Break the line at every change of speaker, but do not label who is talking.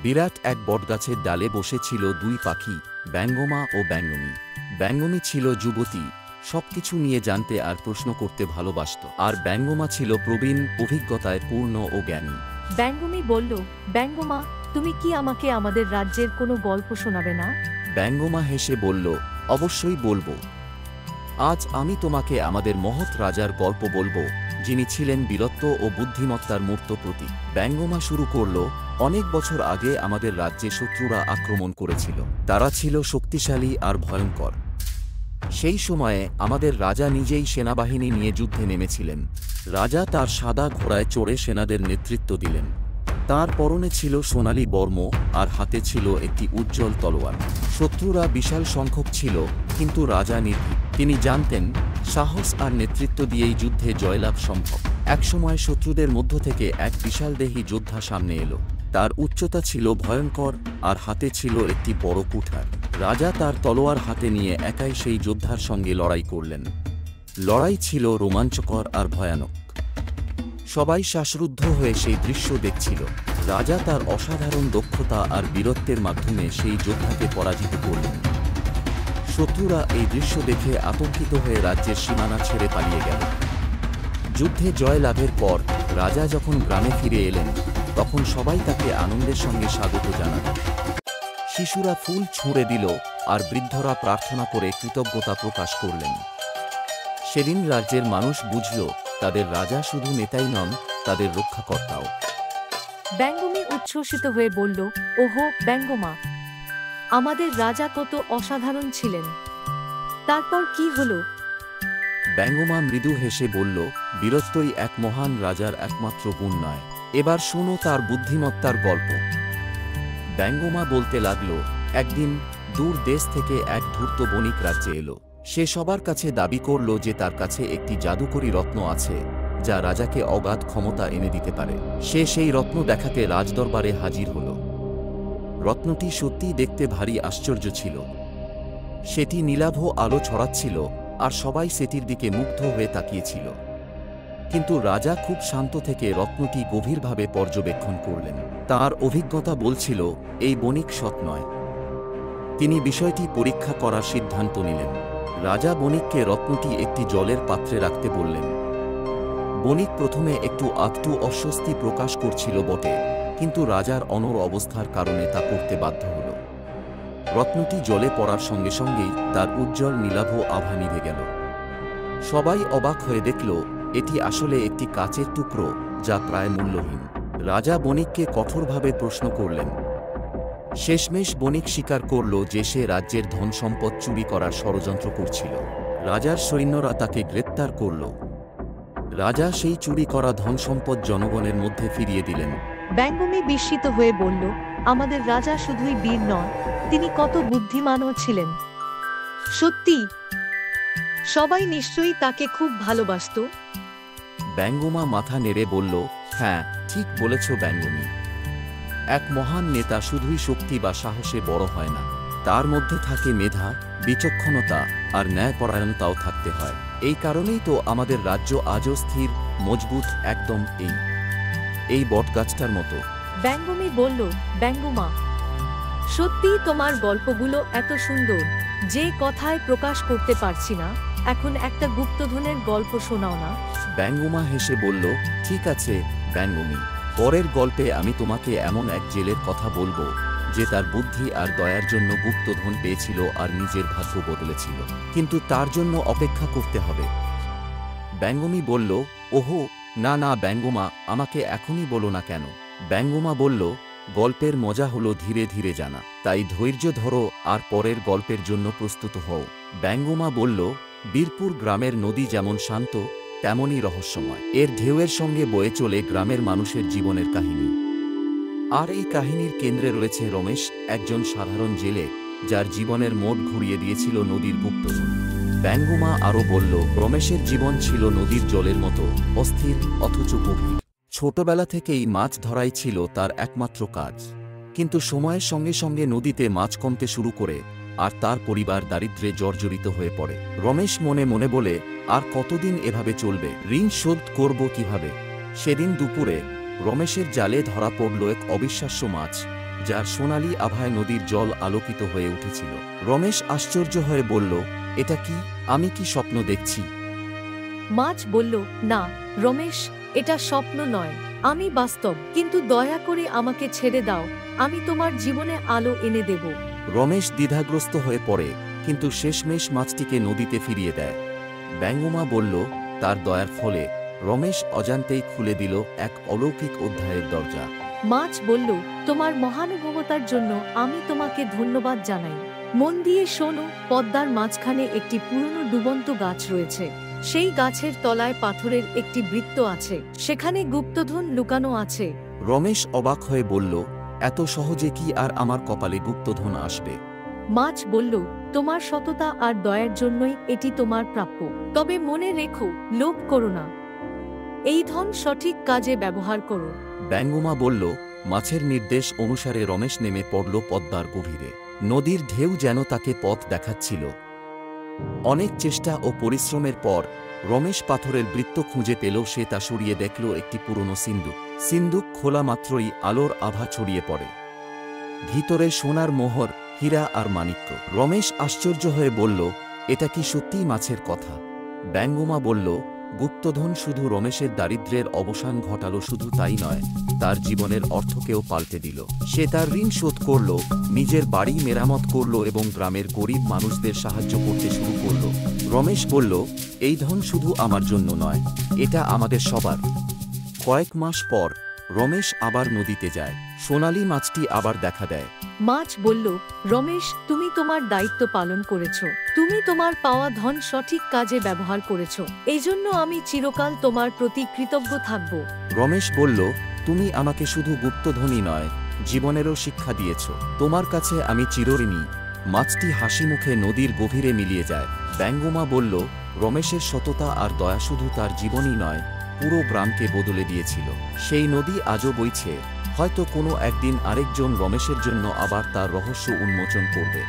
বিরাট এক বটগাছের ডালে বসেছিল দুই পাখি, ব্যঙ্গমা ও ব্যঙ্গমী। ব্যঙ্গমী ছিল যুবতী, সবকিছু নিয়ে জানতে আর প্রশ্ন করতে ভালোবাসত, আর ব্যঙ্গমা ছিল প্রবীণ, অভিজ্ঞতায় পূর্ণ ও জ্ঞানী।
ব্যঙ্গমী বলল, ব্যঙ্গমা, তুমি কি আমাকে আমাদের রাজ্যের কোনো গল্প শোনাবে না?
ব্যঙ্গমা হেসে বলল, অবশ্যই বলবো। আজ আমি তোমাকে আমাদের মহৎ রাজার গল্প বলবো, যিনি ছিলেন বীরত্ব ও বুদ্ধিমত্তার মূর্ত প্রতীক। ব্যঙ্গমা শুরু করল, অনেক বছর আগে আমাদের রাজ্যে শত্রুরা আক্রমণ করেছিল। তারা ছিল শক্তিশালী আর ভয়ঙ্কর। সেই সময়ে আমাদের রাজা নিজেই সেনাবাহিনী নিয়ে যুদ্ধে নেমেছিলেন। রাজা তার সাদা ঘোড়ায় চড়ে সেনাদের নেতৃত্ব দিলেন। তার পরনে ছিল সোনালি বর্ম আর হাতে ছিল একটি উজ্জ্বল তলোয়ার। শত্রুরা বিশাল সংখ্যক ছিল, কিন্তু রাজা নির্ভীক। তিনি জানতেন, সাহস আর নেতৃত্ব দিয়েই যুদ্ধে জয়লাভ সম্ভব। একসময় শত্রুদের মধ্য থেকে এক বিশালদেহী যোদ্ধা সামনে এলো। তার উচ্চতা ছিল ভয়ঙ্কর আর হাতে ছিল একটি বড় কুঠার। রাজা তার তলোয়ার হাতে নিয়ে একাই সেই যোদ্ধার সঙ্গে লড়াই করলেন। লড়াই ছিল রোমাঞ্চকর আর ভয়ানক। সবাই শ্বাসরুদ্ধ হয়ে সেই দৃশ্য দেখছিল। রাজা তার অসাধারণ দক্ষতা আর বীরত্বের মাধ্যমে সেই যোদ্ধাকে পরাজিত করলেন। শত্রুরা এই দৃশ্য দেখে আতঙ্কিত হয়ে রাজ্যের সীমানা ছেড়ে পালিয়ে গেল। যুদ্ধে জয় লাভের পর রাজা যখন গ্রামে ফিরে এলেন, তখন সবাই তাকে আনন্দের সঙ্গে স্বাগত জানাল। শিশুরা ফুল ছুঁড়ে দিল আর বৃদ্ধরা প্রার্থনা করে কৃতজ্ঞতা প্রকাশ করলেন। সেদিন রাজ্যের মানুষ বুঝল, তাদের রাজা শুধু নেতাই নন, তাদের রক্ষাকর্তাও।
ব্যঙ্গমী উচ্ছ্বসিত হয়ে বলল, ওহো ব্যঙ্গমা, আমাদের রাজা কত অসাধারণ ছিলেন। তারপর কি হলো?
ব্যঙ্গমা মৃদু হেসে বলল, বীরত্বই এক মহান রাজার একমাত্র গুণ নয়। এবার শোনো তার বুদ্ধিমত্তার গল্প। ব্যঙ্গমা বলতে লাগল, একদিন দূর দেশ থেকে এক ধূর্ত বণিক রাজ্যে এলো। সে সবার কাছে দাবি করল যে তার কাছে একটি জাদুকরী রত্ন আছে, যা রাজাকে অগাধ ক্ষমতা এনে দিতে পারে। সে সেই রত্ন দেখাতে রাজদরবারে হাজির হল। রত্নটি সত্যিই দেখতে ভারী আশ্চর্য ছিল। সেটি নীলাভ আলো ছড়াচ্ছিল, আর সবাই সেটির দিকে মুগ্ধ হয়ে তাকিয়েছিল। কিন্তু রাজা খুব শান্ত থেকে রত্নটি গভীরভাবে পর্যবেক্ষণ করলেন। তার অভিজ্ঞতা বলছিল, এই বণিক সৎ নয়। তিনি বিষয়টি পরীক্ষা করার সিদ্ধান্ত নিলেন। রাজা বণিককে রত্নটি একটি জলের পাত্রে রাখতে বললেন। বণিক প্রথমে একটু অস্বস্তি প্রকাশ করছিল বটে, কিন্তু রাজার অনড় অবস্থার কারণে তা করতে বাধ্য হল। রত্নটি জলে পড়ার সঙ্গে সঙ্গেই তার উজ্জ্বল নীলাভ আভা নিভে গেল। সবাই অবাক হয়ে দেখল, এটি আসলে একটি কাচের টুকরো, যা প্রায় মূল্যহীন। রাজা বণিককে কঠোরভাবে প্রশ্ন করলেন। শেষমেশ বণিক স্বীকার করল যে সে রাজ্যের ধন সম্পদ চুরি করার ষড়যন্ত্র করছিল। রাজার সৈন্যরা তাকে গ্রেপ্তার করল। রাজা সেই চুরি করা ধন সম্পদ জনগণের মধ্যে ফিরিয়ে দিলেন।
ব্যঙ্গমী বিস্মিত হয়ে বলল, আমাদের রাজা শুধুই বীর নন, তিনি কত বুদ্ধিমানও ছিলেন। সত্যি, সবাই নিশ্চয়ই তাকে খুব ভালোবাসত।
ব্যঙ্গমা মাথা নেড়ে বলল, হ্যাঁ, ঠিক বলেছ ব্যঙ্গমী। এক মহান নেতা শুধুই শক্তি বা সাহসে বড় হয় না, তার মধ্যে থাকে মেধা, বিচক্ষণতা আর ন্যায়পরায়ণতাও থাকতে হয়। এই কারণেই তো আমাদের রাজ্য আজও স্থির, মজবুত, একদম এই বটগাছটার মতো।
ব্যঙ্গমী বলল, ব্যঙ্গমা, সত্যিই তোমার গল্পগুলো এত সুন্দর যে কথায় প্রকাশ করতে পারছি না। এখন একটা গুপ্তধনের গল্প শোনাও না।
ব্যঙ্গমা হেসে বলল, ঠিক আছে ব্যঙ্গমী, পরের গল্পে আমি তোমাকে এমন এক জেলের কথা বলবো, যে তার বুদ্ধি আর দয়ার জন্য গুপ্তধন পেয়েছিল আর নিজের ভাগ্য বদলেছিল। কিন্তু তার জন্য অপেক্ষা করতে হবে। ব্যঙ্গমী বলল, ওহো না না ব্যঙ্গমা, আমাকে এখনই বলো না কেন। ব্যঙ্গমা বলল, গল্পের মজা হলো ধীরে ধীরে জানা, তাই ধৈর্য ধরো আর পরের গল্পের জন্য প্রস্তুত হও। ব্যঙ্গমা বলল, বীরপুর গ্রামের নদী যেমন শান্ত, তেমনই রহস্যময়। এর ঢেউয়ের সঙ্গে বয়ে চলে গ্রামের মানুষের জীবনের কাহিনী। আর এই কাহিনীর কেন্দ্রে রয়েছে রমেশ, একজন সাধারণ জেলে, যার জীবনের মোড় ঘুরিয়ে দিয়েছিল নদীর গুপ্তধন। ব্যঙ্গমা আরও বলল, রমেশের জীবন ছিল নদীর জলের মতো, অস্থির অথচ গভীর। ছোটবেলা থেকেই মাছ ধরাই ছিল তার একমাত্র কাজ। কিন্তু সময়ের সঙ্গে সঙ্গে নদীতে মাছ কমতে শুরু করে, আর তার পরিবার দারিদ্র্যে জর্জরিত হয়ে পড়ে। রমেশ মনে মনে বলে, আর কতদিন এভাবে চলবে, ঋণ শোধ করব কিভাবে। সেদিন দুপুরে রমেশের জালে ধরা পড়ল এক অবিশ্বাস্য মাছ। যার সোনালি আভায় নদীর জল আলোকিত হয়ে উঠেছিল। রমেশ আশ্চর্য হয়ে বলল, এটা কি? আমি কি স্বপ্ন দেখছি?
মাছ বলল, না রমেশ, এটা স্বপ্ন নয়, আমি বাস্তব। কিন্তু দয়া করে আমাকে ছেড়ে দাও, আমি তোমার জীবনে আলো এনে দেব।
রমেশ দ্বিধাগ্রস্ত হয়ে পড়ে, কিন্তু শেষমেশ মাছটিকে নদীতে ফিরিয়ে দেয়। ব্যঙ্গমা বলল, তার দয়ার ফলে রমেশ অজান্তেই খুলে দিল এক অলৌকিক অধ্যায়ের দরজা।
মাছ বলল, তোমার মহানুভবতার জন্য আমি তোমাকে ধন্যবাদ জানাই। মন দিয়ে শোনো, পদ্মার মাঝখানে একটি পুরনো ডুবন্ত গাছ রয়েছে। সেই গাছের তলায় পাথরের একটি বৃত্ত আছে, সেখানে গুপ্তধন লুকানো আছে।
রমেশ অবাক হয়ে বলল, এত সহজে কি আর আমার কপালে গুপ্তধন আসবে?
মাছ বলল, তোমার সততা আর দয়ার জন্যই এটি তোমার প্রাপ্য। তবে মনে রেখো, লোভ করো না, এই ধন সঠিক কাজে ব্যবহার করো।
ব্যঙ্গমা বলল, মাছের নির্দেশ অনুসারে রমেশ নেমে পড়ল পদ্মার গভীরে। নদীর ঢেউ যেন তাকে পথ দেখাচ্ছিল। অনেক চেষ্টা ও পরিশ্রমের পর রমেশ পাথরের বৃত্ত খুঁজে পেল। সে তা সরিয়ে দেখল একটি পুরনো সিন্দুক। সিন্দুক খোলা মাত্রই আলোর আভা ছড়িয়ে পড়ে। ভিতরে সোনার মোহর, হীরা আর মাণিক্য। রমেশ আশ্চর্য হয়ে বলল, এটা কি সত্যিই মাছের কথা? ব্যঙ্গমা বলল, গুপ্তধন শুধু রমেশের দারিদ্র্যের অবসান ঘটালো, শুধু তাই নয়, তার জীবনের অর্থকেও পাল্টে দিল। সে তার ঋণ শোধ করল, নিজের বাড়ি মেরামত করল এবং গ্রামের গরিব মানুষদের সাহায্য করতে শুরু করল। রমেশ বলল, এই ধন শুধু আমার জন্য নয়, এটা আমাদের সবার। কয়েক মাস পর রমেশ আবার নদীতে যায়। সোনালি মাছটি আবার দেখা দেয়।
মাছ বলল, রমেশ, তুমি তোমার দায়িত্ব পালন করেছ। তুমি তোমার পাওয়া ধন সঠিক কাজে ব্যবহার করেছ। এই জন্য আমি চিরকাল তোমার প্রতি কৃতজ্ঞ থাকব।
রমেশ বলল, তুমি আমাকে শুধু গুপ্তধনই নয়, জীবনেরও শিক্ষা দিয়েছ। তোমার কাছে আমি চিরঋণী। মাছটি হাসি মুখে নদীর গভীরে মিলিয়ে যায়। ব্যঙ্গমা বলল, রমেশের সততা আর দয়া শুধু তার জীবনই নয়, পুরো গ্রামকে বদলে দিয়েছিল। সেই নদী আজও বইছে, হয়তো কোনো একদিন আরেকজন রমেশের জন্য আবার তার রহস্য উন্মোচন করবে।